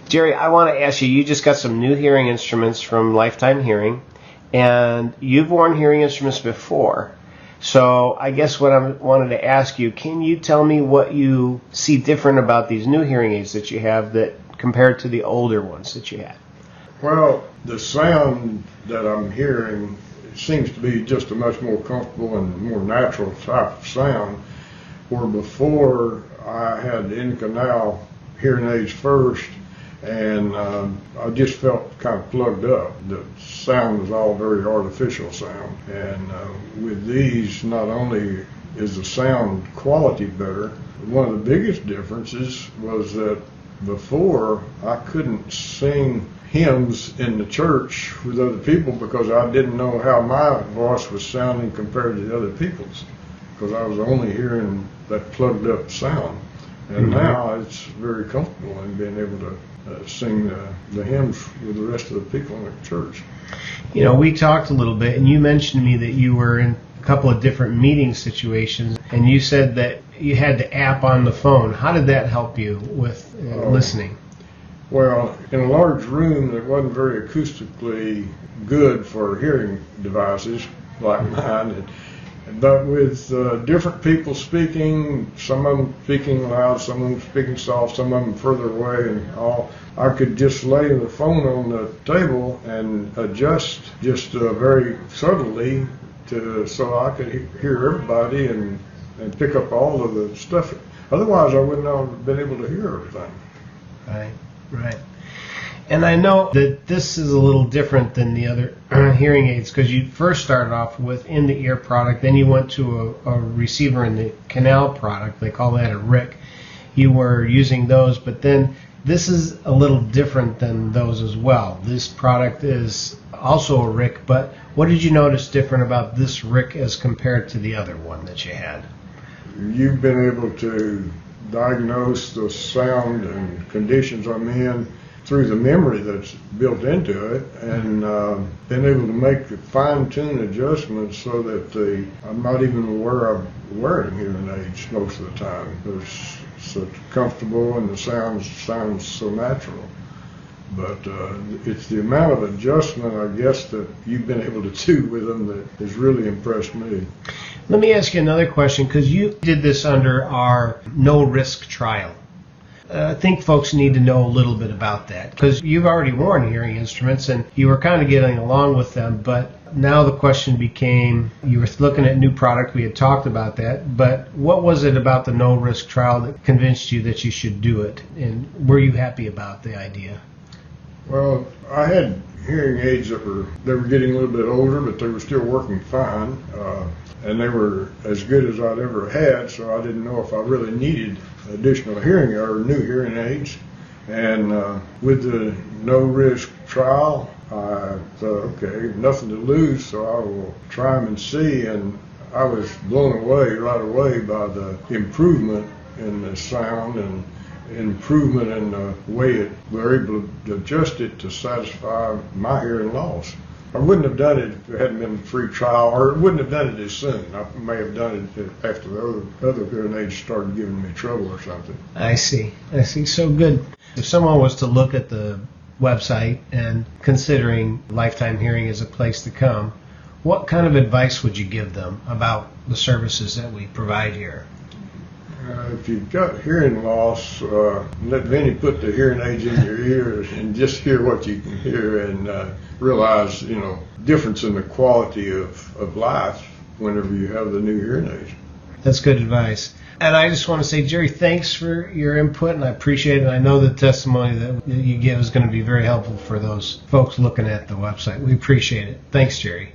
Jerry, I want to ask you, you just got some new hearing instruments from Lifetime Hearing, and you've worn hearing instruments before. So I guess what I wanted to ask you, can you tell me what you see different about these new hearing aids that you have that compared to the older ones that you had? Well, the sound that I'm hearing seems to be just a much more comfortable and more natural type of sound, where before I had in-canal hearing aids first, and I just felt kind of plugged up. The sound was all very artificial sound. And with these, not only is the sound quality better, one of the biggest differences was that before I couldn't sing hymns in the church with other people because I didn't know how my voice was sounding compared to the other people's, because I was only hearing that plugged up sound. And now it's very comfortable in being able to sing the hymns with the rest of the people in the church. You know, we talked a little bit, and you mentioned to me that you were in a couple of different meeting situations, and you said that you had the app on the phone. How did that help you with listening? Well, in a large room that wasn't very acoustically good for hearing devices like mine, but with different people speaking, some of them speaking loud, some of them speaking soft, some of them further away, and all, I could just lay the phone on the table and adjust just very subtly so I could hear everybody and pick up all of the stuff. Otherwise, I wouldn't have been able to hear everything. Right. And I know that this is a little different than the other hearing aids, because you first started off with in-the-ear product, then you went to a receiver in the canal product. They call that a RIC. You were using those, but then this is a little different than those as well. This product is also a RIC, but what did you notice different about this RIC as compared to the other one that you had? You've been able to diagnose the sound and conditions I'm in through the memory that's built into it, and been able to make fine-tune adjustments so that I'm not even aware of wearing hearing aids most of the time. It's so comfortable and the sounds so natural. But it's the amount of adjustment, I guess, that you've been able to do with them that has really impressed me. Let me ask you another question, because you did this under our no-risk trial. I think folks need to know a little bit about that, because you've already worn hearing instruments and you were kind of getting along with them, but now the question became, you were looking at new product, we had talked about that, but what was it about the no-risk trial that convinced you that you should do it, and were you happy about the idea? Well, I had hearing aids that were getting a little bit older, but they were still working fine, and they were as good as I'd ever had, so I didn't know if I really needed additional hearing or new hearing aids. And with the no-risk trial, I thought, okay, nothing to lose, so I will try them and see. And I was blown away right away by the improvement in the sound and improvement in the way we're able to adjust it to satisfy my hearing loss. I wouldn't have done it if it hadn't been a free trial, or wouldn't have done it as soon. I may have done it after the other hearing aids started giving me trouble or something. I see. So good. If someone was to look at the website and considering Lifetime Hearing as a place to come, what kind of advice would you give them about the services that we provide here? If you've got hearing loss, let Vinny put the hearing aids in your ears and just hear what you can hear, and realize, difference in the quality of life whenever you have the new hearing aids. That's good advice. And I just want to say, Jerry, thanks for your input, and I appreciate it. I know the testimony that you give is going to be very helpful for those folks looking at the website. We appreciate it. Thanks, Jerry.